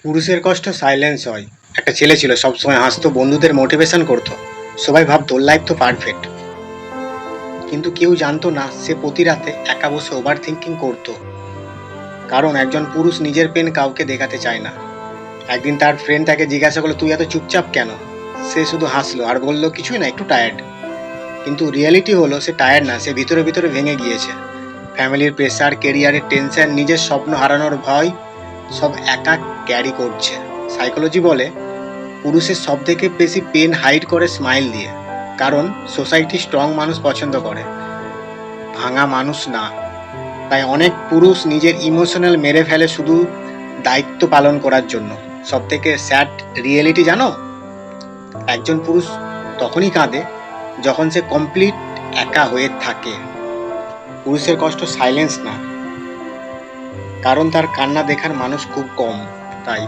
পুরুষের কষ্ট সাইলেন্স হয়। একটা ছেলে ছিল, সবসময় হাসতো, বন্ধুদের মোটিভেশন করতো। সবাই ভাবতো ওর লাইফ তো পারফেক্ট। কিন্তু কেউ জানতো না সে প্রতি রাতে একা বসে ওভার থিঙ্কিং করতো। কারণ একজন পুরুষ নিজের পেন কাউকে দেখাতে চায় না। একদিন তার ফ্রেন্ড তাকে জিজ্ঞাসা করলো, তুই এত চুপচাপ কেন? সে শুধু হাসলো আর বলল, কিছুই না, একটু টায়ার্ড। কিন্তু রিয়েলিটি হলো সে টায়ার্ড না, সে ভিতরে ভিতরে ভেঙে গিয়েছে। ফ্যামিলির প্রেশার, কেরিয়ারের টেনশন, নিজের স্বপ্ন হারানোর ভয়, সব একা ক্যারি করছে। সাইকোলজি বলে পুরুষের সব থেকে বেশি পেন হাইড করে স্মাইল দিয়ে। কারণ সোসাইটি স্ট্রং মানুষ পছন্দ করে, ভাঙা মানুষ না। তাই অনেক পুরুষ নিজের ইমোশনাল মেরে ফেলে শুধু দায়িত্ব পালন করার জন্য। সব থেকে স্যাড রিয়েলিটি জানো, একজন পুরুষ তখনই কাঁদে যখন সে কমপ্লিট একা হয়ে থাকে। পুরুষের কষ্ট সাইলেন্স না, কারণ তার কান্না দেখার মানুষ খুব কম। তাই